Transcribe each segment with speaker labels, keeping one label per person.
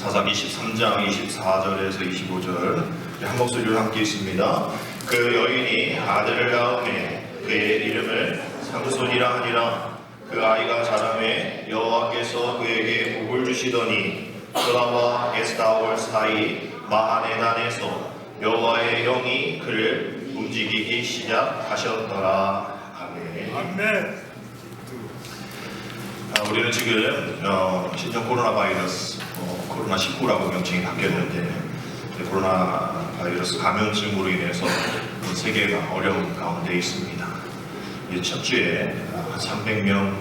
Speaker 1: 사사기 13장 24절에서 25절 한 목소리로 함께 있습니다. 그 여인이 아들을 낳음에 그의 이름을 삼손이라 하니라. 그 아이가 자라매 여호와께서 그에게 복을 주시더니 소라와 에스타올 사이 마하네단에서 여호와의 영이 그를 움직이기 시작하셨더라. 아멘.
Speaker 2: 아멘.
Speaker 1: 우리는 지금 신종 코로나 바이러스 코로나 19라고 명칭이 바뀌었는데 코로나 바이러스 감염증으로 인해서 세계가 어려운 가운데 있습니다. 첫 주에 한 300명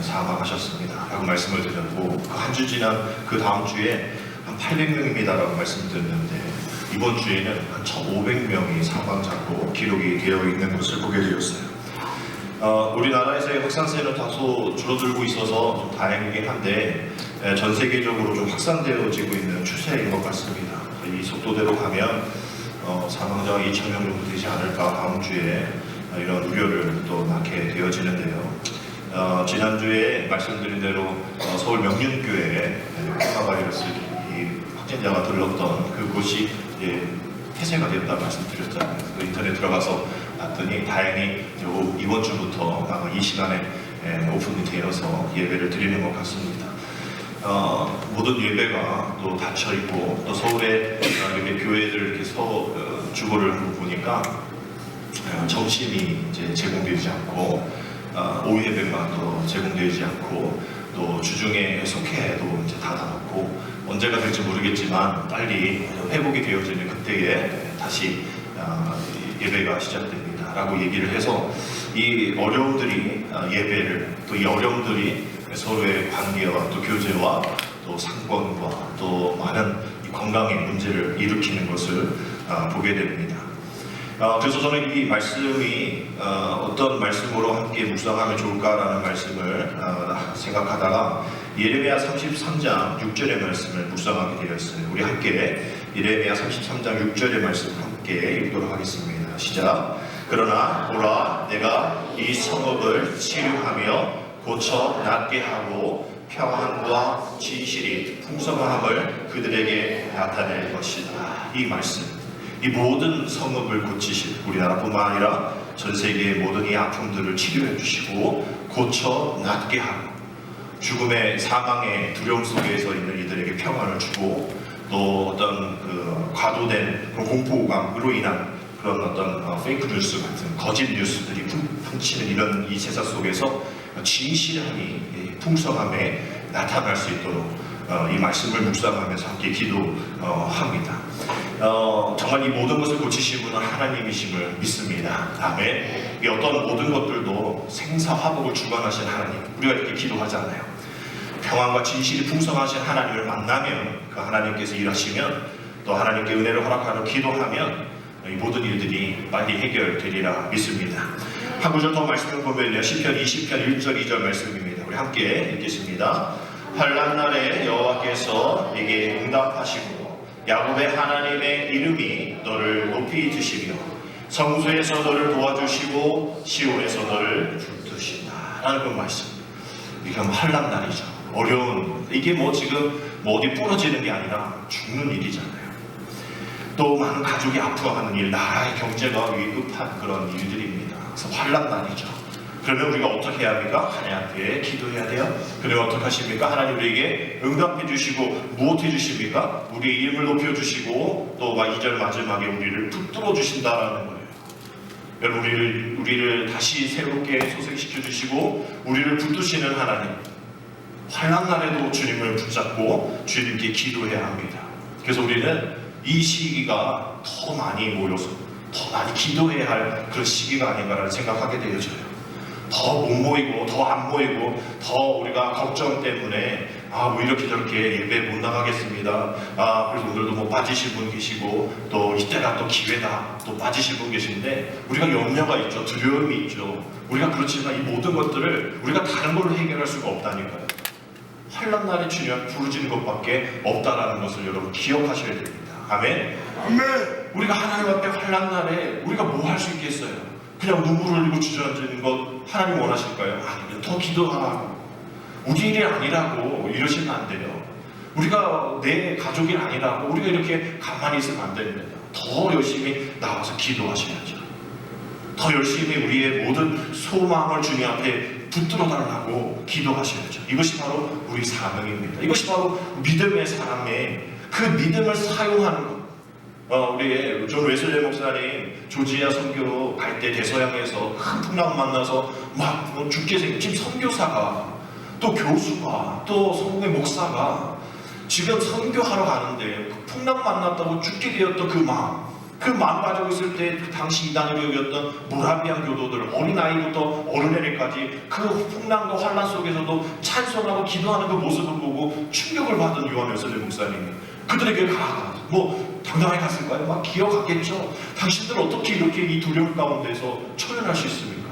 Speaker 1: 사망하셨습니다 라고 말씀을 드렸고 한 주 지난 그 다음 주에 한 800명입니다 라고 말씀을 드렸는데 이번 주에는 한 1,500명이 사망자로 기록이 되어 있는 것을 보게 되었어요. 우리나라에서의 확산세는 다소 줄어들고 있어서 좀 다행이긴 한데 전 세계적으로 좀 확산되어지고 있는 추세인 것 같습니다. 이 속도대로 가면 사망자가 2,000명 정도 되지 않을까 다음 주에 이런 우려를 또 낳게 되어지는데요. 지난주에 말씀드린 대로 서울 명륜교회에 코로나 바이러스 확진자가 들렀던 그곳이 폐쇄가 됐다 말씀드렸잖아요. 인터넷 들어가서 봤더니 다행히 이번 주부터 아마 이 시간에 오픈이 되어서 예배를 드리는 것 같습니다. 모든 예배가 또 닫혀 있고 또 서울에 이렇게 교회들 이렇게 주보를 보니까 점심이 이제 제공되지 않고 오후 예배가 또 제공되지 않고 또 주중에 속회도 이제 닫아놓고 언제가 될지 모르겠지만 빨리 회복이 되어지는 그때에 다시 예배가 시작됩니다 라고 얘기를 해서 이 어려움들이 예배를 또 이 어려움들이 서로의 관계와 또 교제와 또 상권과 또 많은 건강의 문제를 일으키는 것을 보게 됩니다. 그래서 저는 이 말씀이 어떤 말씀으로 함께 묵상하면 좋을까라는 말씀을 생각하다가 예레미야 33장 6절의 말씀을 묵상하게 되었어요. 우리 함께 예레미야 33장 6절의 말씀을 함께 읽도록 하겠습니다. 시작. 그러나 보라, 내가 이 성읍을 치유하며 고쳐 낫게 하고 평안과 진실이 풍성함을 그들에게 나타낼 것이다. 이 말씀, 이 모든 성읍을 고치실, 우리나라뿐만 아니라 전 세계의 모든 이 아픔들을 치료해 주시고 고쳐 낫게 하고 죽음의 사망의 두려움 속에서 있는 이들에게 평안을 주고 또 어떤 그 과도된 공포감으로 인한 그런 어떤 페이크 뉴스 같은 거짓 뉴스들이 훔치는 이런 이 세상 속에서 진실함이 풍성함에 나타날 수 있도록 이 말씀을 묵상하면서 함께 기도합니다. 정말 이 모든 것을 고치신 분은 하나님이심을 믿습니다. 아멘. 이 어떤 모든 것들도 생사화복을 주관하신 하나님, 우리가 이렇게 기도하잖아요. 평안과 진실이 풍성하신 하나님을 만나면 그 하나님께서 일하시면 또 하나님께 은혜를 허락하러 기도하면 이 모든 일들이 빨리 해결되리라 믿습니다. 한 구절 더 말씀을 보면요, 시편 20편 1절 2절 말씀입니다. 우리 함께 읽겠습니다. 환난 날에 여호와께서 내게 응답하시고 야곱의 하나님의 이름이 너를 높이 드시며 성소에서 너를 도와주시고 시온에서 너를 붙드신다 라는 그 말씀. 이게 환난 날이죠. 어려운, 이게 지금 어디 부러지는 게 아니라 죽는 일이잖아요. 또 많은 가족이 아파하는 일, 나라의 경제가 위급한 그런 일들입니다. 그래서 환난 날이죠. 그러면 우리가 어떻게 해야 합니까? 하나님 앞에 기도해야 돼요. 그러면 어떻게 하십니까? 하나님 우리에게 응답해 주시고 무엇 해 주십니까? 우리의 이름을 높여 주시고 또 2절 마지막에 우리를 붙들어 주신다라는 거예요. 여러분, 우리를 다시 새롭게 소생시켜 주시고 우리를 붙드시는 하나님, 환난 날에도 주님을 붙잡고 주님께 기도해야 합니다. 그래서 우리는 이 시기가 더 많이 모여서 더 많이 기도해야 할 그런 시기가 아닌가라는 생각하게 되어져요. 더 못 모이고 더 안 모이고 더 우리가 걱정 때문에 뭐 이렇게 저렇게 예배 못 나가겠습니다. 그래서 오늘도 뭐 빠지실 분 계시고 또 이때가 또 기회다 또 빠지실 분 계신데 우리가 염려가 있죠. 두려움이 있죠. 우리가 그렇지만 이 모든 것들을 우리가 다른 걸로 해결할 수가 없다니까요. 환난 날에 주님 부르짖는 것밖에 없다라는 것을 여러분 기억하셔야 됩니다. 아멘.
Speaker 2: 아멘.
Speaker 1: 우리가 하나님 앞에 환난 날에 우리가 뭐 할 수 있겠어요? 그냥 눈물을 흘리고 주저앉는 것 하나님 원하실까요? 아니면 더 기도하라고, 우리 일이 아니라고 이러시면 안 돼요. 우리가 내 가족이 아니라고 우리가 이렇게 가만히 있으면 안 됩니다. 더 열심히 나와서 기도하셔야죠. 더 열심히 우리의 모든 소망을 주님 앞에 붙들어 달라고 기도하셔야죠. 이것이 바로 우리 사명입니다. 이것이 바로 믿음의 사람의 그 믿음을 사용하는 것. 우리 존 웨슬리 목사님 조지아 선교 갈 때 대서양에서 큰 풍랑 만나서 막 죽게 생긴 지금 선교사가 또 교수가 또 성공의 목사가 지금 선교하러 가는데 그 풍랑 만났다고 죽게 되었던 그 마음 가지고 있을 때 그 당시 이단으로 여겼던 모라비안 교도들 어린아이부터 어른애들까지 그 풍랑과 환란 속에서도 찬송하고 기도하는 그 모습을 보고 충격을 받은 요한 웨슬리 목사님이 그들에게 당당하게 갔을까요? 막 기어갔겠죠. 당신들 어떻게 이렇게 이 두려움 가운데서 초연할 수 있습니까?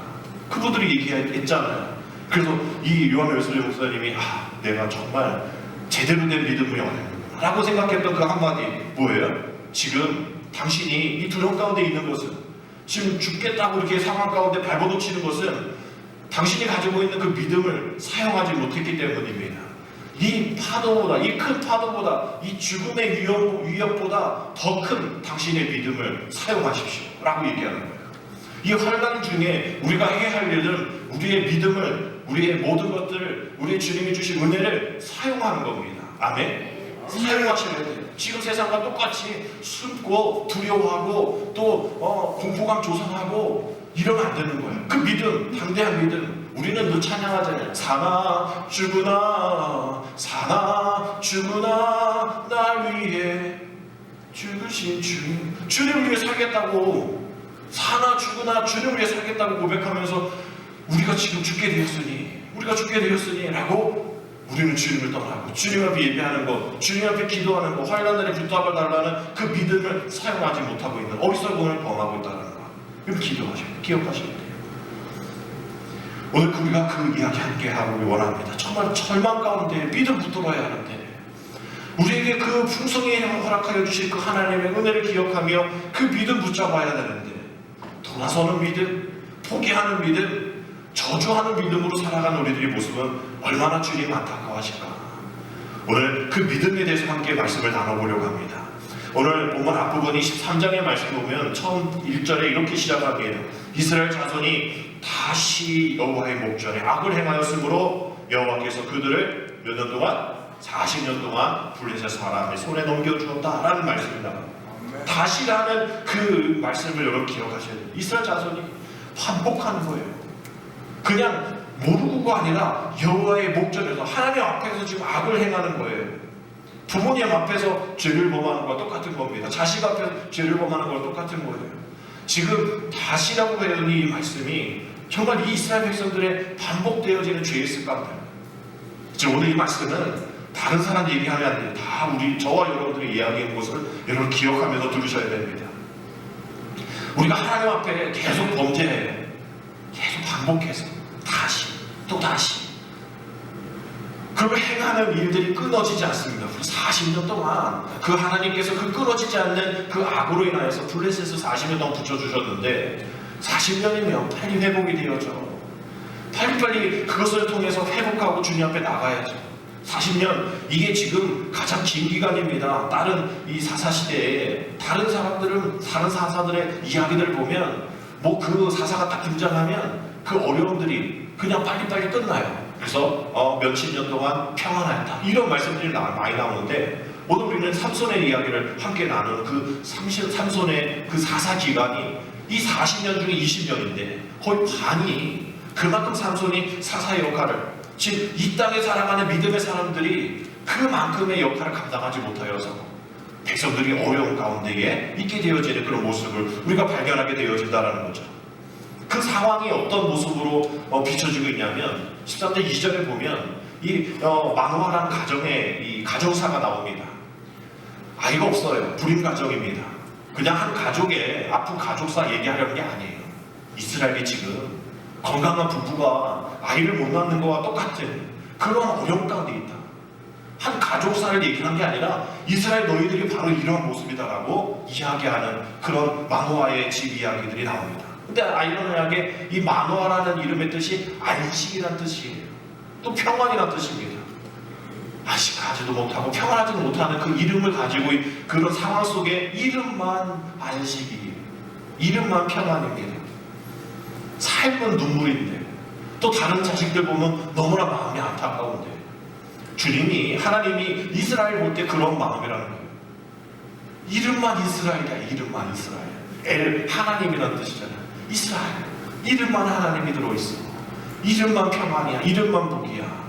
Speaker 1: 그분들이 얘기했잖아요. 그래서 이 요한 웨슬리 목사님이 내가 정말 제대로 된 믿음을 얻었구나 라고 생각했던 그 한마디 뭐예요? 지금 당신이 이 두려움 가운데 있는 것은 지금 죽겠다고 이렇게 상황 가운데 발버둥치는 것은 당신이 가지고 있는 그 믿음을 사용하지 못했기 때문입니다. 이 파도보다, 이 큰 파도보다, 이 죽음의 위협보다 더 큰 당신의 믿음을 사용하십시오 라고 얘기하는 거예요. 이 환난 중에 우리가 해야 할 일은 우리의 믿음을, 우리의 모든 것들을, 우리의 주님이 주신 은혜를 사용하는 겁니다. 아멘? 사용하셔야 돼요. 지금 세상과 똑같이 숨고 두려워하고 또 공포감 조성하고 이러면 안 되는 거예요. 그 믿음, 담대한 믿음. 우리는 늘 찬양하잖아요. 사나 죽으나 사나 죽으나 날 위해 죽으신 주님을 위해 살겠다고, 사나 죽으나 주님을 위해 살겠다고 고백하면서 우리가 지금 죽게 되었으니 라고 우리는 주님을 떠나고 주님 앞에 예배하는 것, 주님 앞에 기도하는 것, 환난날에 부탁을 달라는 그 믿음을 사용하지 못하고 있는 어리석음을 범하고 있다는 것. 이걸 기억하셔야 돼요. 오늘 우리가 그 이야기 함께 하기 원합니다. 정말 절망 가운데 믿음 붙들어야 하는데 우리에게 그 풍성히 허락하여 주실 그 하나님의 은혜를 기억하며 그 믿음 붙잡아야 되는데 돌아서는 믿음, 포기하는 믿음, 저주하는 믿음으로 살아가는 우리들의 모습은 얼마나 주님 안타까워하실까. 오늘 그 믿음에 대해서 함께 말씀을 나눠보려고 합니다. 오늘 본문 앞부분 23장의 말씀 보면 처음 1절에 이렇게 시작하게요. 이스라엘 자손이 다시 여호와의 목전에 악을 행하였으므로 여호와께서 그들을 몇 년 동안? 40년 동안 블레셋 사람의 손에 넘겨주었다라는 말씀입니다. 다시라는 그 말씀을 여러분 기억하셔야 돼요. 이스라엘 자손이 반복하는 거예요. 그냥 모르고가 아니라 여호와의 목전에서 하나님 앞에서 지금 악을 행하는 거예요. 부모님 앞에서 죄를 범하는 것과 똑같은 겁니다. 자식 앞에서 죄를 범하는 것과 똑같은 거예요. 지금 다시라고 하는 이 말씀이 정말 이 이스라엘 백성들의 반복되어지는 죄였을 겁니다. 오늘 이 말씀은 다른 사람 얘기하면 안 돼요. 다 저와 여러분들이 이야기한 것을 여러분 기억하면서 들으셔야 됩니다. 우리가 하나님 앞에 계속 범죄해요. 계속 반복해서 다시 또 다시 그걸 행하는 일들이 끊어지지 않습니다. 40년 동안 그 하나님께서 그 끊어지지 않는 그 악으로 인하여서 블레셋을 40년 동안 붙여주셨는데 40년이면 빨리 회복이 되어져. 빨리빨리 그것을 통해서 회복하고 주님 앞에 나가야죠. 40년, 이게 지금 가장 긴 기간입니다. 다른 이 사사시대에 다른 사사들의 이야기들을 보면 그 사사가 딱 등장하면 그 어려움들이 그냥 빨리빨리 끝나요. 그래서 며칠 년 동안 평안하였다 이런 말씀들이 많이 나오는데 오늘 우리는 삼손의 이야기를 함께 나누는 그 삼손의 그 사사 기간이 이 40년 중에 20년인데 거의 반이 그만큼 삼손이 사사의 역할을, 즉 이 땅에 살아가는 믿음의 사람들이 그만큼의 역할을 감당하지 못하여서 백성들이 어려운 가운데에 있게 되어지는 그런 모습을 우리가 발견하게 되어진다는 거죠. 그 상황이 어떤 모습으로 비춰지고 있냐면 13절 2절에 보면 이 마노아라는 가정에 이 가정사가 나옵니다. 아이가 없어요. 불임 가정입니다. 그냥 한 가족의 아픈 가족사 얘기하려는 게 아니에요. 이스라엘이 지금 건강한 부부가 아이를 못 낳는 것과 똑같은 그런 어려움 가운데 있다. 한 가족사를 얘기하는 게 아니라 이스라엘 너희들이 바로 이러한 모습이다라고 이야기하는 그런 마노아의 집 이야기들이 나옵니다. 근데 아이러니하게 이 마노아라는 이름의 뜻이 안식이라는 뜻이에요. 또 평안이라는 뜻입니다. 안식하지도 못하고 평안하지도 못하는 그 이름을 가지고 그런 상황 속에 이름만 안식이, 이름만 평안입니다. 삶은 눈물인데, 또 다른 자식들 보면 너무나 마음이 안타까운데, 주님이, 하나님이 이스라엘 볼 때 그런 마음이라는 거예요. 이름만 이스라엘이야. 이름만 이스라엘. 엘, 하나님이라는 뜻이잖아요. 이스라엘, 이름만 하나님이 들어있어. 이름만 평안이야. 이름만 복이야.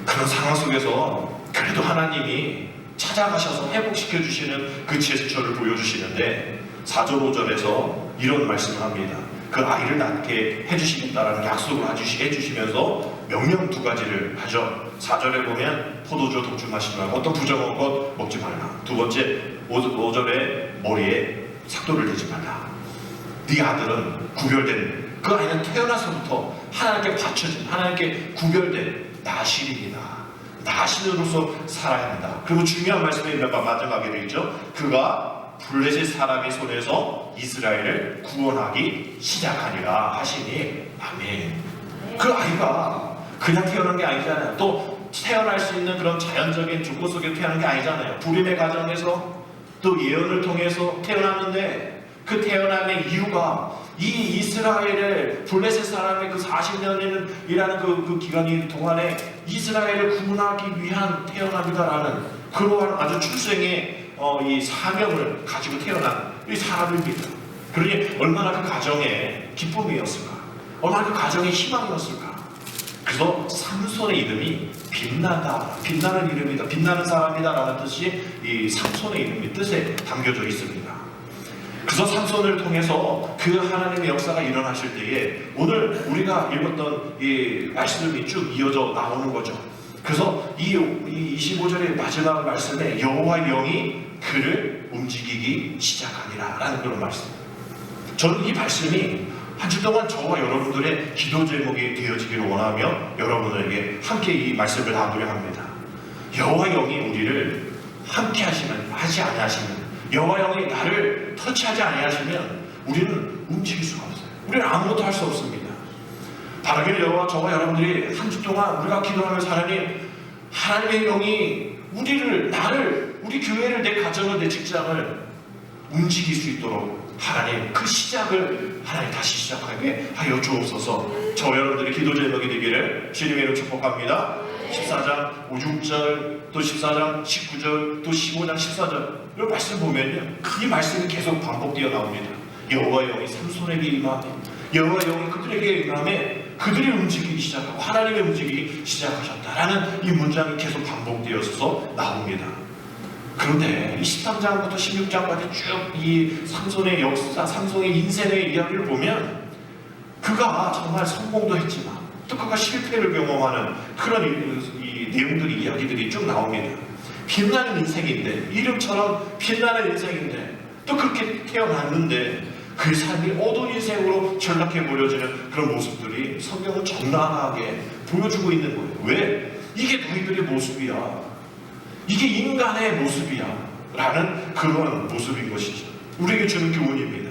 Speaker 1: 그런 상황 속에서 그래도 하나님이 찾아가셔서 회복시켜 주시는 그 제스처를 보여주시는데, 4절 5절에서 이런 말씀을 합니다. 그 아이를 낳게 해주시겠다라는 약속을 해주시면서 명령 2가지를 하죠. 4절에 보면 포도주 독주마시지 말고 어떤 부정한 것 먹지 말라. 두 번째 5절에 머리에 삭도를 대지 말라. 네 아들은 구별된, 그 아이는 태어나서부터 하나님께 바쳐진, 하나님께 구별된 나실입니다. 나실으로서 살아야 한다. 그리고 중요한 말씀이 마지막에 되죠. 그가 블레셋 사람의 손에서 이스라엘을 구원하기 시작하리라 하시니 아멘. 그 아이가 그냥 태어난 게 아니잖아요. 또 태어날 수 있는 그런 자연적인 조건 속에 태어난 게 아니잖아요. 불임의 가정에서 또 예언을 통해서 태어났는데, 그 태어남의 이유가 이 이스라엘을, 블레셋 사람의 그 40년이라는 그 기간이 동안에 이스라엘을 구원하기 위한 태어남이다라는 그러한 아주 출생의 이 사명을 가지고 태어난 이 사람입니다. 그러니 얼마나 그 가정의 기쁨이었을까, 얼마나 그 가정의 희망이었을까. 그래서 삼손의 이름이 빛난다, 빛나는 이름이다, 빛나는 사람이다 라는 뜻이 이 삼손의 이름의 뜻에 담겨져 있습니다. 그래서 삼손을 통해서 그 하나님의 역사가 일어나실 때에 오늘 우리가 읽었던 이 말씀이 쭉 이어져 나오는 거죠. 그래서 이 25절의 마지막 말씀에 여호와 영이 그를 움직이기 시작하니라 라는 그런 말씀. 저는 이 말씀이 한 주 동안 저와 여러분들의 기도 제목이 되어지기를 원하며 여러분에게 함께 이 말씀을 나누려 합니다. 여호와 영이 우리를 함께 하지 아니하시면, 여호와 영이 나를 터치하지 아니하시면 우리는 움직일 수가 없어요. 우리는 아무것도 할 수 없습니다. 바라기를 여호와, 저와 여러분들이 한 주 동안 우리가 기도하면서 하나님의 영이 우리를, 나를, 우리 교회를, 내 가정을, 내 직장을 움직일 수 있도록 하나님 그 시작을 하나님 다시 시작하게 하여 주옵소서. 저와 여러분들의 기도 제목이 되기를 주님의 이름으로 축복합니다. 14장 6절, 또 14장 19절, 또 15장 14절 이 말씀 보면요, 이 말씀이 계속 반복되어 나옵니다. 여호와 영이 삼손에게 임하며, 여호와 영이 그들에게 임하며 그들이 움직이기 시작하고 하나님의 움직이기 시작하셨다라는 이 문장이 계속 반복되어서 나옵니다. 그런데 23장부터 16장까지 쭉 이 삼손의 역사, 삼손의 인생의 이야기를 보면 그가 정말 성공도 했지만 또 그가 실패를 경험하는 그런 이 내용들이, 이야기들이 쭉 나옵니다. 빛나는 인생인데, 이름처럼 빛나는 인생인데, 또 그렇게 태어났는데 그의 삶이 어두운 인생으로 전락해 버려지는 그런 모습들이 성경은 적나라하게 보여주고 있는 거예요. 왜? 이게 너희들의 모습이야, 이게 인간의 모습이야 라는 그런 모습인 것이죠. 우리에게 주는 교훈입니다.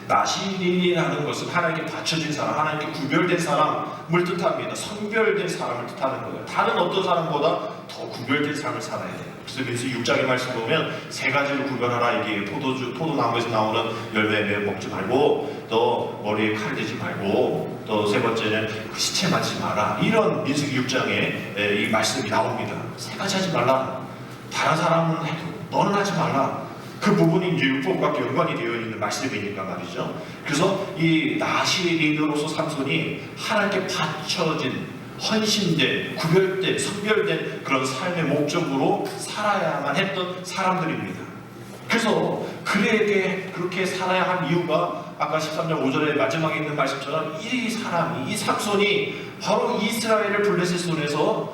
Speaker 1: 나실이라는 것은 하나님께 바쳐진 사람, 하나님께 구별된 사람을 뜻합니다. 선별된 사람을 뜻하는 거예요. 다른 어떤 사람보다 더 구별된 삶을 살아야 돼요. 그래서 민수기 6장의 말씀 보면 3가지를 구별하라. 이게 포도나무에서 나오는 열매 먹지 말고, 또 머리에 칼 대지 말고, 또 3번째는 그 시체 맞지 마라. 이런 민수기 6장에 이 말씀이 나옵니다. 3가지 하지 말라. 다른 사람은 해도 너는 하지 말라. 그 부분이 이제 율법과 연관이 되어 있는 말씀이니까 말이죠. 그래서 이 나실인으로서 삼손이 하나님께 바쳐진, 헌신된, 구별된, 선별된 그런 삶의 목적으로 살아야만 했던 사람들입니다. 그래서 그에게 그렇게 살아야 한 이유가 아까 13장 5절의 마지막에 있는 말씀처럼 이 사람이, 이 삼손이 바로 이스라엘을 블레셋 손에서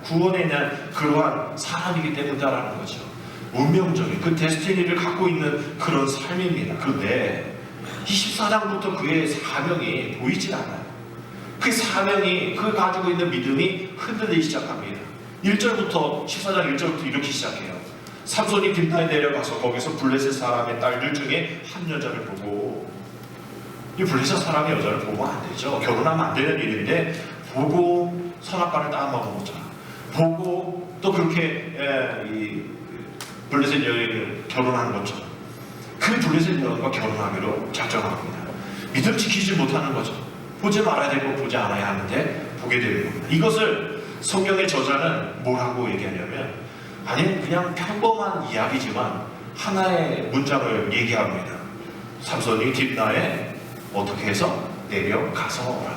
Speaker 1: 구원해낸 그러한 사람이기 때문이다라는 거죠. 운명적인 그 데스티니를 갖고 있는 그런 삶입니다. 그런데 24장부터 그의 사명이 보이질 않아요. 그 사명이, 그 가지고 있는 믿음이 흔들리기 시작합니다. 1절부터, 14장 1절부터 이렇게 시작해요. 삼손이 딥나에 내려가서 거기서 블레셋 사람의 딸들 중에 한 여자를 보고, 이 블레셋 사람의 여자를 보면 안 되죠. 결혼하면 안 되는 일인데 보고 선악과를 따먹은 것처럼 보고 또 그렇게 이 블레셋 여인을 결혼한 것처럼 그 블레셋 여인과 결혼하기로 작정합니다. 믿음 지키지 못하는 거죠. 보지 말아야 되고 보지 않아야 하는데 보게 되는 겁니다. 이것을 성경의 저자는 뭐라고 얘기하냐면, 아니 그냥 평범한 이야기지만 하나의 문장을 얘기합니다. 삼손이 딥나에 어떻게 해서 내려가서,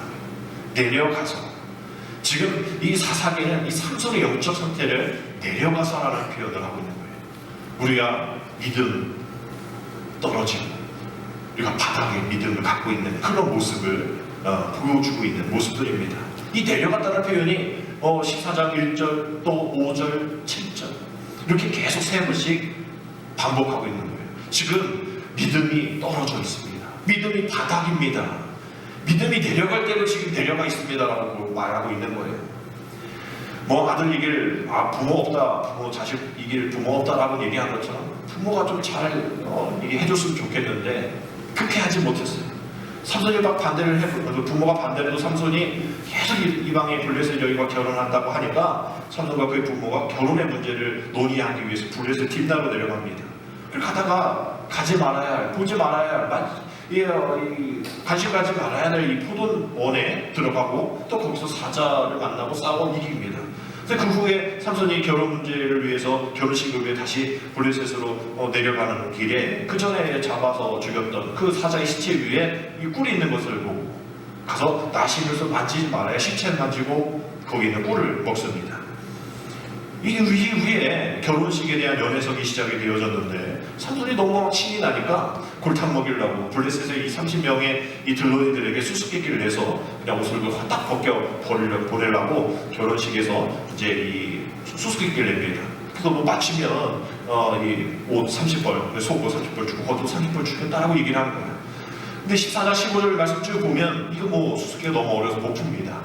Speaker 1: 내려가서. 지금 이 사사기는 이 삼손의 영적 상태를 내려가서라는 표현을 하고 있는 거예요. 우리가 믿음 떨어지고 우리가 바닥에 믿음을 갖고 있는 그런 모습을 보여주고 있는 모습들입니다. 이 내려갔다는 표현이 14장 1절 또 5절 7절 이렇게 계속 세 번씩 반복하고 있는 거예요. 지금 믿음이 떨어져 있습니다. 믿음이 바닥입니다. 믿음이 내려갈 때로 지금 내려가 있습니다라고 말하고 있는 거예요. 뭐 아들 이길 부모 없다, 부모 자식 이길 부모 없다라고 얘기한 것처럼 부모가 좀 잘 얘기해줬으면 좋겠는데 그렇게 하지 못했어요. 삼손이 막 반대를 해보고 부모가 반대를 해도 삼손이 계속 이방의 블레셋 여인과 결혼한다고 하니까 삼손과 그의 부모가 결혼의 문제를 논의하기 위해서 블레셋 딥나로 내려갑니다. 그걸 가다가 가지 말아야 할, 보지 말아야 할, 관심 가지 말아야 될 이 포도원에 들어가고 또 거기서 사자를 만나고 싸워 이깁니다. 그 후에 삼손이 결혼 문제를 위해서 결혼식을 위해 다시 블레셋으로 내려가는 길에 그 전에 잡아서 죽였던 그 사자의 시체 위에 이 꿀이 있는 것을 보고 가서 나시면서 만지지 말아야 시체를 만지고 거기 있는 꿀을 먹습니다. 이 위에 결혼식에 대한 연애석이 시작이 되어졌는데 삼손이 너무 신이 나니까 골탕 먹이려고 블레셋의 이 30명의 이 들러리들에게 수수께끼를 내서 그냥 옷을 딱 벗겨 보내려고 결혼식에서 이제 이 수수께끼를 냅니다. 그래서 뭐 마치면 이 옷 30벌, 속옷 30벌 주고 겉옷 30벌 주겠다라고 얘기를 하는 거예요. 근데 14장 15절 말씀 쭉 보면 이거 뭐 수수께끼가 너무 어려서 못 풉니다.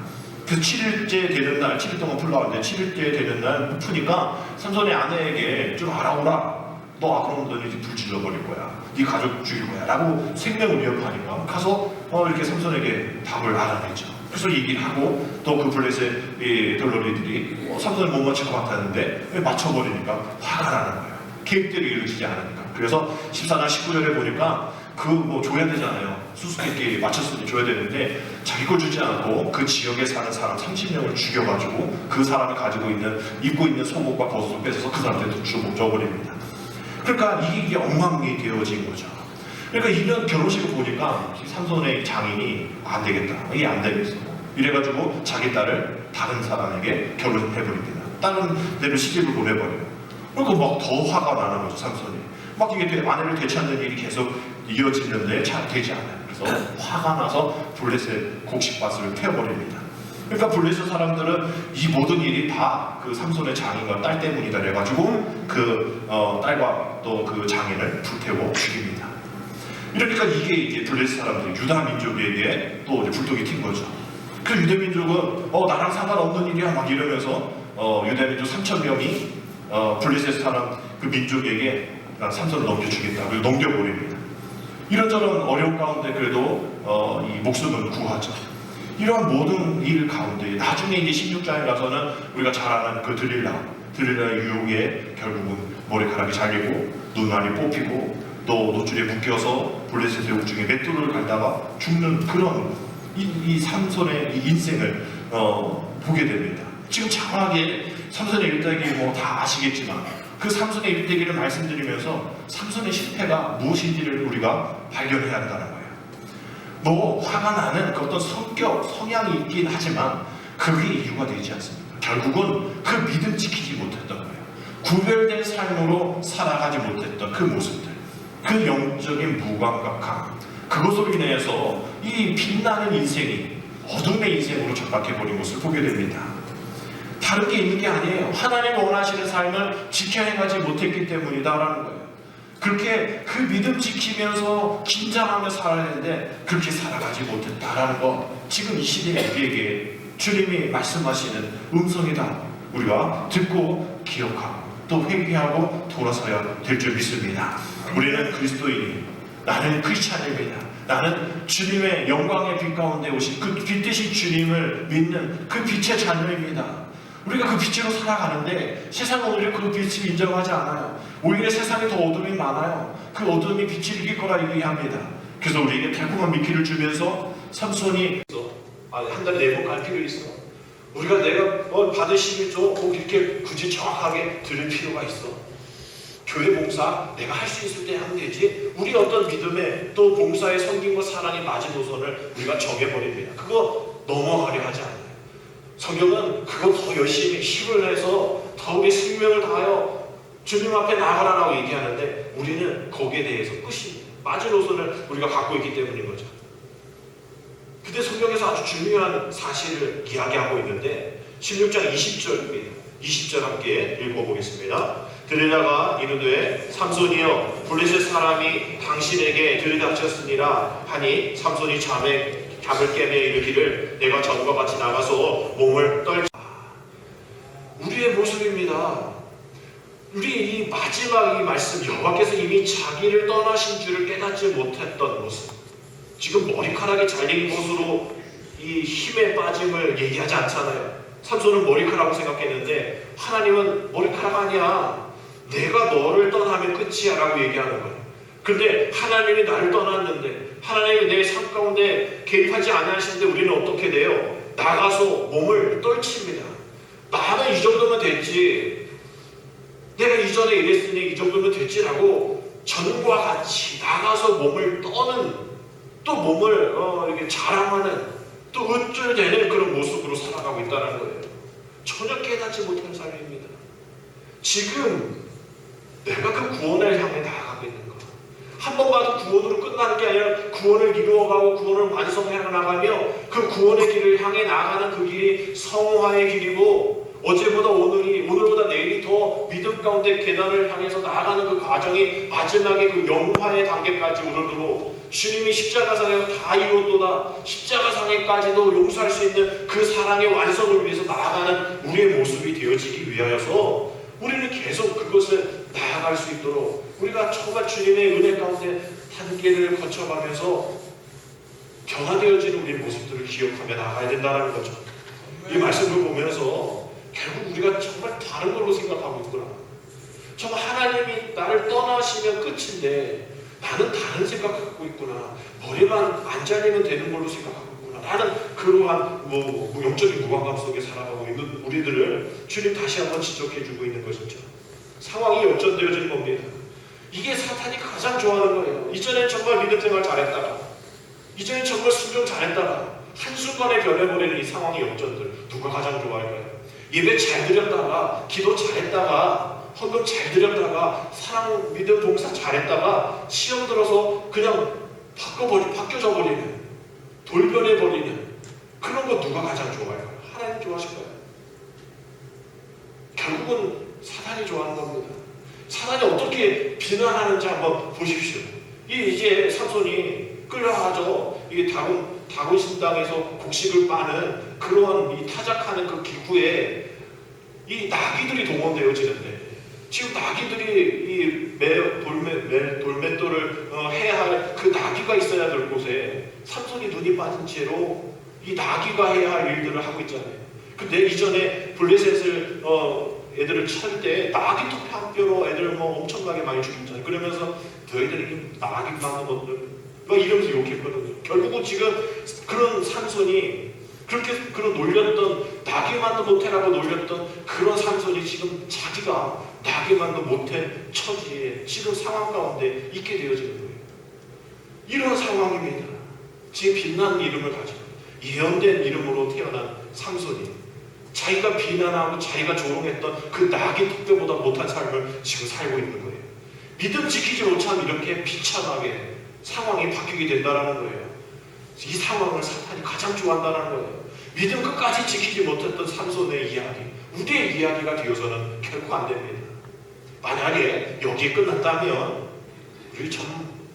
Speaker 1: 그래서 7일째 되는 날, 7일 동안 풀러왔는데 7일째 되는 날 못 푸니까 삼손의 아내에게 좀 알아오라. 너 그럼 너는 이제 불 질러버릴 거야. 네 가족 죽일 거야. 라고 생명을 위협하니까 가서 이렇게 삼손에게 답을 알아내죠. 그래서 얘기를 하고 또 그 블레셋 들러리들이 삼손을 못 맞출 것 같았는데 왜 맞춰버리니까 화가 나는 거예요. 계획대로 이루어지지 않으니까. 그래서 14장 19절에 보니까 뭐 줘야 되잖아요. 수수께끼 맞췄으니 줘야 되는데 자기 걸 주지 않고 그 지역에 사는 사람 30명을 죽여가지고 그 사람이 가지고 있는 입고 있는 속옷과 겉옷을 뺏어서 그 사람한테 줘버립니다. 그러니까 이게 엉망이 되어진 거죠. 그러니까 이런 결혼식을 보니까 삼손의 장인이 안 되겠다, 이게 안 되겠어. 이래가지고 자기 딸을 다른 사람에게 결혼해버립니다. 다른 데로 시집을 보내버려요. 그리고 막 더 화가 나는 거죠, 삼손이. 막 이게 아내를 되찾는 일이 계속 이어지는데 잘 되지 않아요. 그래서 화가 나서 블레셋 곡식밭을 태워버립니다. 그러니까 블레셋 사람들은 이 모든 일이 다 그 삼손의 장인과 딸 때문이다 그래가지고 그 딸과 또 그 장인을 불태워 죽입니다. 이러니까 이게 이제 블레셋 사람들이 유다 민족에게 또 이제 불똥이 튄 거죠. 그 유대 민족은 나랑 상관없는 일이야 막 이러면서 유대 민족 3,000명이 블레셋 사람 그 민족에게 삼손을 넘겨주겠다. 그리고 넘겨버립니다. 이런저런 어려운 가운데 그래도 이 목숨을 구하죠. 이러한 모든 일 가운데 나중에 이제 16장에 가서는 우리가 잘 아는 그 드릴라의 유혹에 결국은 머리카락이 잘리고 눈알이 뽑히고 또 노줄에 묶여서 블레셋의 옥중에 맷돌을 갈다가 죽는 그런 이 삼손의 이 인생을 보게 됩니다. 지금 장황하게 삼손의 일대기 뭐 다 아시겠지만 그 삼손의 일대기를 말씀드리면서 삼손의 실패가 무엇인지를 우리가 발견해야 한다는 거예요. 뭐 화가 나는 그 어떤 성격, 성향이 있긴 하지만 그게 이유가 되지 않습니다. 결국은 그 믿음 지키지 못했던 거예요. 구별된 삶으로 살아가지 못했던 그 모습들, 그 영적인 무감각함, 그것으로 인해서 이 빛나는 인생이 어둠의 인생으로 전락해버린 것을 보게 됩니다. 다른 게 있는 게 아니에요. 하나님 원하시는 삶을 지켜 행하지 못했기 때문이다라는 거예요. 그렇게 그 믿음 지키면서 긴장하며 살아야 되는데 그렇게 살아가지 못했다라는 거, 지금 이 시대에 우리에게 주님이 말씀하시는 음성이다. 우리가 듣고 기억하고 또 회개하고 돌아서야 될 줄 믿습니다. 우리는 그리스도인이, 나는 크리스찬입니다. 나는 주님의 영광의 빛 가운데 오신 그 빛 대신 주님을 믿는 그 빛의 자녀입니다. 우리가 그 빛으로 살아가는데 세상은 오히려 그 빛을 인정하지 않아요. 오히려 세상에 더 어둠이 많아요. 그 어둠이 빛을 이길 거라 얘기합니다. 그래서 우리에게 달콤한 미끼를 주면서 삼손이 한 달에 4번 갈 필요 있어. 우리가 내가 받은 11조 꼭 이렇게 굳이 정확하게 들을 필요가 있어. 교회 봉사 내가 할 수 있을 때 하면 되지. 우리 어떤 믿음에 또 봉사의 섬김과 사랑의 마지노선을 우리가 정해버립니다. 그거 넘어가려 하지 않아요. 성경은 그거 더 열심히 힘을 내서 더 우리 생명을 다하여 주님 앞에 나아가라라고 얘기하는데 우리는 거기에 대해서 끝입니다. 마지노선을 우리가 갖고 있기 때문인 거죠. 근데 성경에서 아주 중요한 사실을 이야기하고 있는데 16장 20절입니다. 20절 함께 읽어보겠습니다. 들으다가 이르되 삼손이여 블레셋 사람이 당신에게 들이닥쳤으니라 하니 삼손이 잠을 깨매 이르기를 내가 전과 같이 나가서 몸을 떨자. 우리의 모습입니다. 우리 이 마지막 이 말씀 여호와께서 이미 자기를 떠나신 줄을 깨닫지 못했던 모습. 지금 머리카락이 잘린 것으로 이 힘에 빠짐을 얘기하지 않잖아요. 삼손은 머리카락이라고 생각했는데 하나님은 머리카락 아니야. 내가 너를 떠나면 끝이야 라고 얘기하는 거예요. 근데 하나님이 나를 떠났는데 하나님이 내 삶 가운데 개입하지 않으시는데 우리는 어떻게 돼요? 나가서 몸을 떨칩니다. 나는 이 정도면 됐지. 내가 이전에 이랬으니 이 정도면 됐지라고 전과 같이 나가서 몸을 떠는 또 몸을 이렇게 자랑하는 또 으쭐대는 그런 모습으로 살아가고 있다는 거예요. 전혀 깨닫지 못한 삶입니다. 지금 내가 그 구원을 향해 나아가고 있는 것. 한 번 봐도 구원으로 끝나는 게 아니라 구원을 이루어가고 구원을 완성해 나가며 그 구원의 길을 향해 나아가는 그 길이 성화의 길이고 어제보다 오늘보다 내일이 더 믿음 가운데 계단을 향해서 나아가는 그 과정이 마지막에 그 영화의 단계까지 오르도록 주님이 십자가상에서 다 이루었도다. 십자가상에까지도 용서할 수 있는 그 사랑의 완성을 위해서 나아가는 우리의 모습이 되어지기 위하여서 우리는 계속 그것을 나아갈 수 있도록 우리가 정말 주님의 은혜 가운데 단계를 거쳐가면서 변화되어지는 우리의 모습들을 기억하며 나아가야 된다는 거죠. 이 말씀을 보면서 결국 우리가 정말 다른 걸로 생각하고 있구나. 정말 하나님이 나를 떠나시면 끝인데 나는 다른 생각 갖고 있구나. 머리만 안 잘리면 되는 걸로 생각하고 있구나. 나는 그러한 영적인 무관감 속에 살아가고 있는 우리들을 주님 다시 한번 지적해주고 있는 것이죠. 상황이 역전되어지는 겁니다. 이게 사탄이 가장 좋아하는 거예요. 이전엔 정말 믿음 생활 잘했다가 이전엔 정말 순종 잘했다가 한순간에 변해버리는 이 상황의 역전들 누가 가장 좋아할까요? 예배 잘 드렸다가 기도 잘했다가 헌금 잘 드렸다가 사랑 믿음 봉사 잘했다가 시험 들어서 그냥 바뀌어져 버리는 돌변해 버리는 그런 거 누가 가장 좋아할까요? 하나님 좋아하실까요? 결국은 사탄이 좋아하는 겁니다. 사탄이 어떻게 비난하는지 한번 보십시오. 이제 삼손이 끌려가죠. 이게 다곤 신당에서 곡식을 빠는 그런 이 타작하는 그 기구에 이 나귀들이 동원되어지는데 지금 나귀들이 이 돌맷돌을 해야 할 그 나귀가 있어야 될 곳에 삼손이 눈이 빠진 채로 이 나귀가 해야 할 일들을 하고 있잖아요. 근데 이전에 블레셋을 애들을 칠 때 나귀 톱 한 뼈로 애들 엄청나게 많이 죽였잖아요. 그러면서 너희들이 나귀만 뭐 이러면서 욕했거든요. 결국은 지금 그런 삼손이 그렇게 그런 놀렸던 나귀만도 못해라고 놀렸던 그런 삼손이 지금 자기가 나귀만도 못해 처지에 지금 상황 가운데 있게 되어지는 거예요. 이런 상황입니다. 지금 빛나는 이름을 가지고 예언된 이름으로 태어난 삼손이 자기가 비난하고 자기가 조롱했던 그 나귀 톱뼈보다 못한 삶을 지금 살고 있는 거예요. 믿음 지키지 못하면 이렇게 비참하게 상황이 바뀌게 된다는 거예요. 이 상황을 사탄이 가장 좋아한다는 거예요. 믿음 끝까지 지키지 못했던 삼손의 이야기, 우리의 이야기가 되어서는 결코 안 됩니다. 만약에 여기에 끝났다면 우리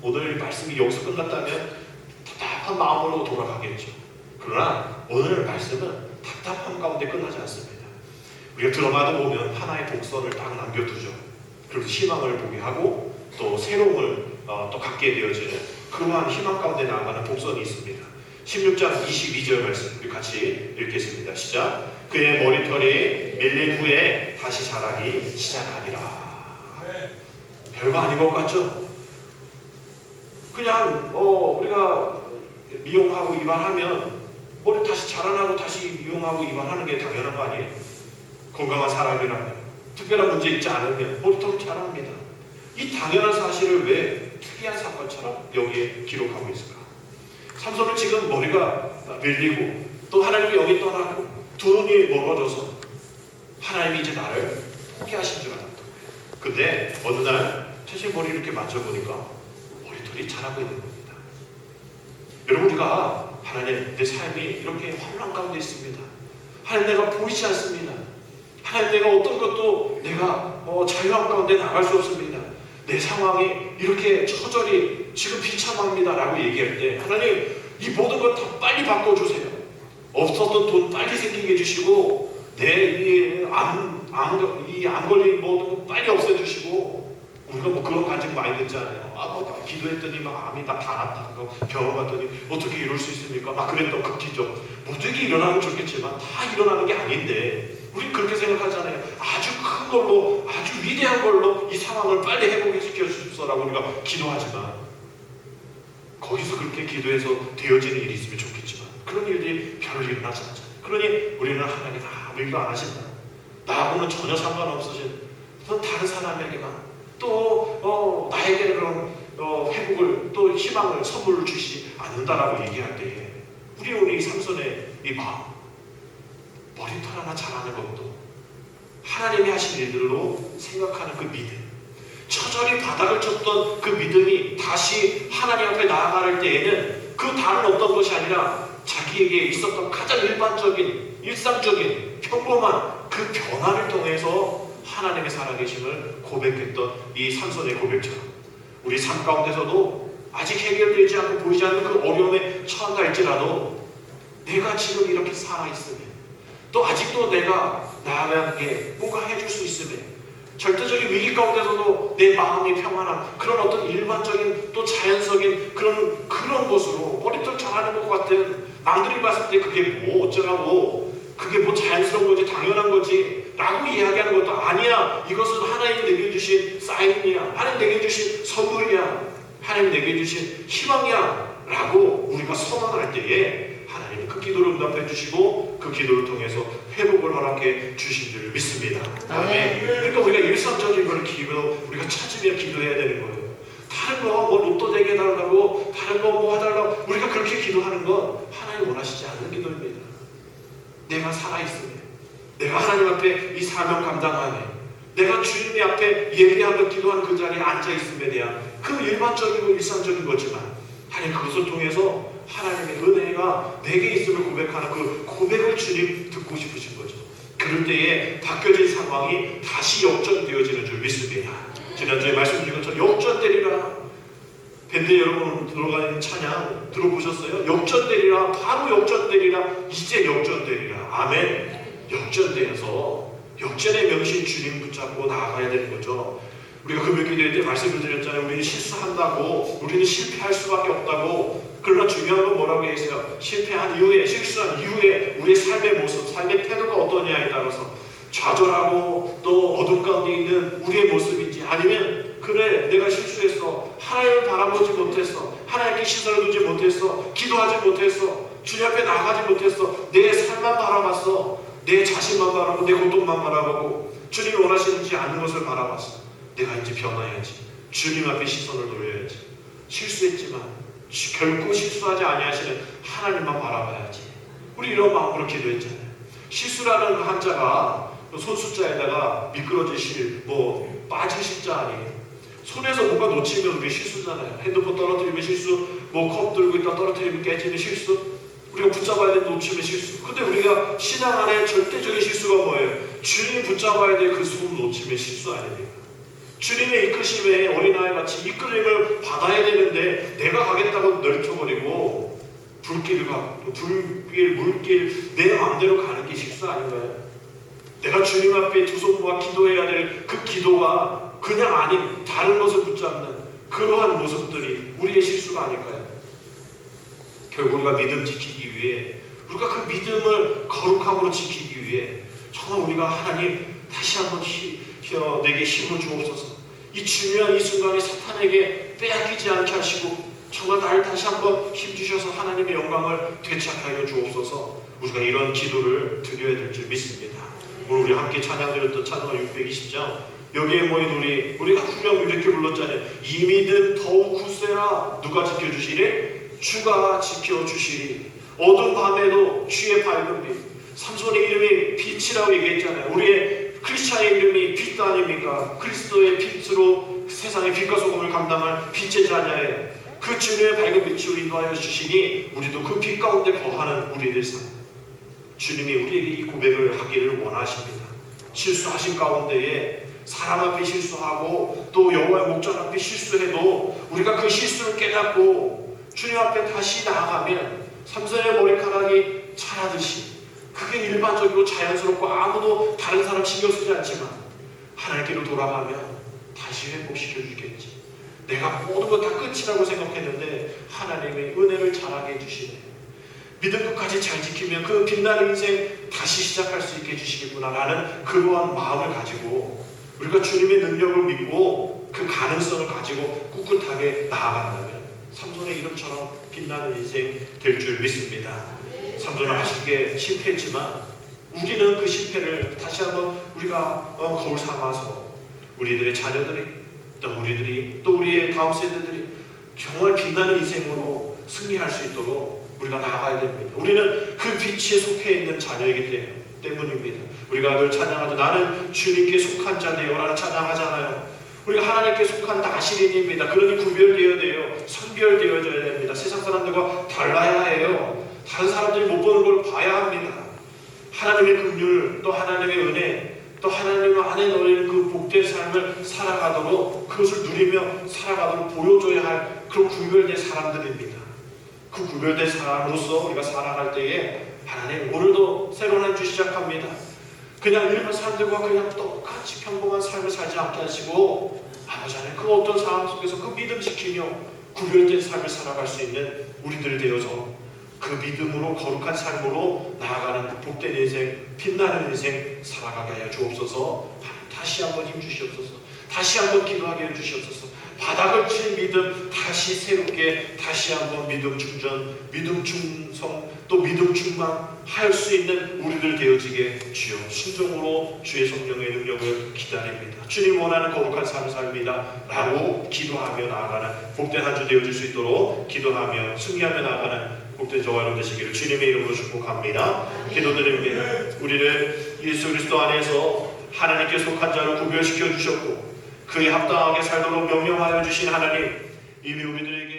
Speaker 1: 오늘 말씀이 여기서 끝났다면 답답한 마음으로 돌아가겠죠. 그러나 오늘 말씀은 답답함 가운데 끝나지 않습니다. 우리가 드라마도 보면 하나의 독선을 딱 남겨두죠. 그리고 희망을 보게 하고 또 새로움을 또 갖게 되어지는
Speaker 2: 그러한 희망 가운데 나아가는 복선이 있습니다. 16장 22절 말씀 우리 같이 읽겠습니다. 시작. 그의 머리털이 밀린 후에 다시 자라기 시작하리라. 별거 아닌 것 같죠? 그냥 우리가 미용하고 이발하면 머리 다시 자라나고 다시 미용하고 이발하는 게 당연한 거 아니에요? 건강한 사람이라면 특별한 문제 있지 않으면 머리털이 자랍니다. 이 당연한 사실을 왜 특이한 사건처럼 여기에 기록하고 있을까? 삼손은 지금 머리가 밀리고 또 하나님이 여기 떠나고 두 눈이 멀어져서 하나님이 이제 나를 포기하신 줄 알았던 거예요. 근데 어느 날 자신 머리 이렇게 만져보니까 머리털이 자라고 있는 겁니다. 여러분, 우리가 하나님, 내 삶이 이렇게 혼란 가운데 있습니다. 하나님, 내가 보이지 않습니다. 하나님, 내가 어떤 것도 내가 자유함 가운데 나갈 수 없습니다. 내 상황이 이렇게 처절히 지금 비참합니다 라고 얘기할 때 하나님, 이 모든 것 다 빨리 바꿔주세요. 없었던 돈 빨리 생기게 해주시고 내 안 걸린 모든 것 빨리 없애주시고. 우리가 뭐 그런 간증 많이 듣잖아요. 기도했더니 막 암이 다 났다. 병원 갔더니 어떻게 이럴 수 있습니까? 막 그랬던 그 기적. 모두에게 일어나면 좋겠지만 다 일어나는 게 아닌데 우리 그렇게 생각하잖아요. 아주 큰 걸로, 아주 위대한 걸로 이 상황을 빨리 회복시켜 주소서라고 우리가 기도하지만 거기서 그렇게 기도해서 되어지는 일이 있으면 좋겠지만 그런 일들이 별로 일어나지 않잖아요. 그러니 우리는 하나님 아무 일도 안 하신다. 나하고는 전혀 상관없으신 다른 사람에게만 또 나에게 그런 회복을 또 희망을 선물을 주시지 않는다라고 얘기할 때에 우리 삼손의 이 마음, 머리털 하나 자라는 것도 하나님이 하신 일들로 생각하는 그 믿음, 처절히 바닥을 쳤던 그 믿음이 다시 하나님 앞에 나아갈 때에는 그 다른 어떤 것이 아니라 자기에게 있었던 가장 일반적인 일상적인 평범한 그 변화를 통해서 하나님의 살아계심을 고백했던 이 삼손의 고백처럼 우리 삶 가운데서도 아직 해결되지 않고 보이지 않는 그 어려움에 처한다 할지라도 내가 지금 이렇게 살아있으면 또 아직도 내가 나에게 뭔가 해줄 수 있으면 절대적인 위기 가운데서도 내 마음이 평안한 그런 어떤 일반적인 또 자연적인 그런 것으로 머리털 자라는 것 같은 남들이 봤을 때 그게 뭐 어쩌라고 그게 뭐 자연스러운 거지 당연한 거지 라고 이야기하는 것도 아니야. 이것은 하나님이 내게 주신 사인이야. 하나님 내게 주신 선물이야. 하나님 내게 주신 희망이야 라고 우리가 선언할 때에 하나님은 그 기도를 응답해 주시고 그 기도를 통해서 회복을 허락해 주신 줄 믿습니다. 아멘. 그러니까 우리가 일상적인 걸 우리가 찾으며 기도해야 되는 거예요. 다른 거 뭐 로또 되게 해달라고 다른 거 뭐 해달라고 우리가 그렇게 기도하는 건 하나님 원하시지 않는 기도입니다. 내가 살아있으면 내가 하나님 앞에 이 사명 감당하네 내가 주님의 앞에 예배하고 기도하는 그 자리에 앉아있음에 대한 그 일반적이고 일상적인 거지만 하나님 그것을 통해서 하나님의 은혜가 내게 있음을 고백하는 그 고백을 주님 듣고 싶으신 거죠. 그럴 때에 바뀌어진 상황이 다시 역전되어지는 줄 믿습니다. 지난주에 말씀드린 것처럼 역전되리라. 밴드 여러분 들어가는 찬양 들어보셨어요? 역전되리라. 바로 역전되리라. 이제 역전되리라. 아멘. 역전되어서 역전의 명신 주님 붙잡고 나아가야 되는 거죠. 우리가 금요기도회 때 말씀을 드렸잖아요. 우리는 실수한다고 우리는 실패할 수밖에 없다고. 그러나 중요한 건 뭐라고 했어요? 실패한 이후에 실수한 이후에 우리의 삶의 모습 삶의 태도가 어떠냐에 따라서 좌절하고 또 어둠 가운데 있는 우리의 모습인지 아니면 그래 내가 실수했어 하나님을 바라보지 못했어 하나님께 시선을 두지 못했어 기도하지 못했어 주님 앞에 나가지 못했어 내 삶만 바라봤어 내 자신만 바라보고 내 고통만 바라보고 주님이 원하시는지 않는 것을 바라봤어. 내가 이제 변화해야지. 주님 앞에 시선을 돌려야지. 실수했지만 결코 실수하지 아니하시는 하나님만 바라봐야지. 우리 이런 마음으로 기도했잖아요. 실수라는 그 한자가 손숫자에다가 미끄러지실 빠질 실자 아니에요. 손에서 뭔가 놓치면 우리 실수잖아요. 핸드폰 떨어뜨리면 실수, 컵 들고 있다 떨어뜨리면 깨지는 실수, 우리가 붙잡아야 될 놓치면 실수. 근데 우리가 신앙 안에 절대적인 실수가 뭐예요? 주님이 붙잡아야 될 그 손을 놓치면 실수 아닙니까? 주님의 이끄심에 어린아이같이 이끌림을 받아야 되는데 내가 가겠다고 넓혀버리고 불길, 물길 내 마음대로 가는 게 실수 아닌가요? 내가 주님 앞에 두 손 모아 기도해야 될 그 기도가 그냥 아닌 다른 것을 붙잡는 그러한 모습들이 우리의 실수가 아닐까요? 결국 우리가 믿음 지키기 위해, 우리가 그 믿음을 거룩함으로 지키기 위해 정말 우리가 하나님 다시 한번 내게 힘을 주옵소서. 이 중요한 이 순간에 사탄에게 빼앗기지 않게 하시고 정말 나를 다시 한번 힘주셔서 하나님의 영광을 되찾하여 주옵소서. 우리가 이런 기도를 드려야 될 줄 믿습니다. 오늘 우리 함께 찬양 드렸던 찬양 620장, 여기에 모인 우리가 후렴 이렇게 불렀잖아요. 이 믿음 더욱 굳세라. 누가 지켜주시리? 주가 지켜주시리. 어두운 밤에도 주의 밝은 빛. 삼손의 이름이 빛이라고 얘기했잖아요. 우리의 크리스찬의 이름이 빛 아닙니까? 그리스도의 빛으로 세상의 빛과 소금을 감당할 빛의 자녀예요. 그 주님의 밝은 빛으로 인도하여 주시니 우리도 그 빛 가운데 거하는 우리들 삶. 주님이 우리에게 이 고백을 하기를 원하십니다. 실수하신 가운데에 사람 앞에 실수하고 또 여호와의 목전 앞에 실수해도 우리가 그 실수를 깨닫고 주님 앞에 다시 나아가면 삼손의 머리카락이 자라듯이 그게 일반적이고 자연스럽고 아무도 다른 사람 신경 쓰지 않지만 하나님께로 돌아가면 다시 회복시켜 주겠지. 내가 모든 것 다 끝이라고 생각했는데 하나님의 은혜를 자라게 해주시네. 믿음 끝까지 잘 지키면 그 빛나는 인생 다시 시작할 수 있게 해주시겠구나 라는 그러한 마음을 가지고 우리가 주님의 능력을 믿고 그 가능성을 가지고 꿋꿋하게 나아간다면 삼손의 이름처럼 빛나는 인생 될 줄 믿습니다. 삼손은 아쉽게 실패했지만 우리는 그 실패를 다시 한번 우리가 거울 삼아서 우리들의 자녀들이 또 우리의 다음 세대들이 정말 빛나는 인생으로 승리할 수 있도록 우리가 나아가야 됩니다. 우리는 그 빛에 속해 있는 자녀이기 때문입니다. 우리가 늘 찬양하죠. 나는 주님께 속한 자네요 라는 찬양하잖아요. 우리가 하나님께 속한 나시린입니다. 그러니 구별되어야 돼요. 선별되어져야 됩니다. 세상 사람들과 달라야 해요. 다른 사람들이 못 보는 걸 봐야 합니다. 하나님의 긍휼, 또 하나님의 은혜, 또 하나님 안에 놓인 그 복된 삶을 살아가도록, 그것을 누리며 살아가도록 보여줘야 할 그런 구별된 사람들입니다. 그 구별된 사람으로서 우리가 살아갈 때에 하나님 오늘도 새로운 한 주 시작합니다. 그냥 일반 사람들과 그냥 똑같이 평범한 삶을 살지 않게 하시고 아버지 하나님 그 어떤 상황 속에서 그 믿음 지키며 구별된 삶을 살아갈 수 있는 우리들이 되어서 그 믿음으로 거룩한 삶으로 나아가는 복된 인생, 빛나는 인생 살아가게 하여 주옵소서. 다시 한번 힘주시옵소서. 다시 한번 기도하게 해주시옵소서. 바닥을 친 믿음 다시 새롭게 다시 한번 믿음 충전, 믿음 충성, 또 믿음 충만할 수 있는 우리들 되어지게 주여 순종으로 주의 성령의 능력을 기다립니다. 주님 원하는 거룩한 삶을 삽니다 라고 기도하며 나아가는 복된 한 주 되어질 수 있도록 기도하며 승리하며 나아가는 복된 저와 여러분 되시기를 주님의 이름으로 축복합니다. 기도드립니다. 우리를 예수 그리스도 안에서 하나님께 속한 자로 구별시켜 주셨고 그에 합당하게 살도록 명령하여 주신 하나님, 이미 우리들에게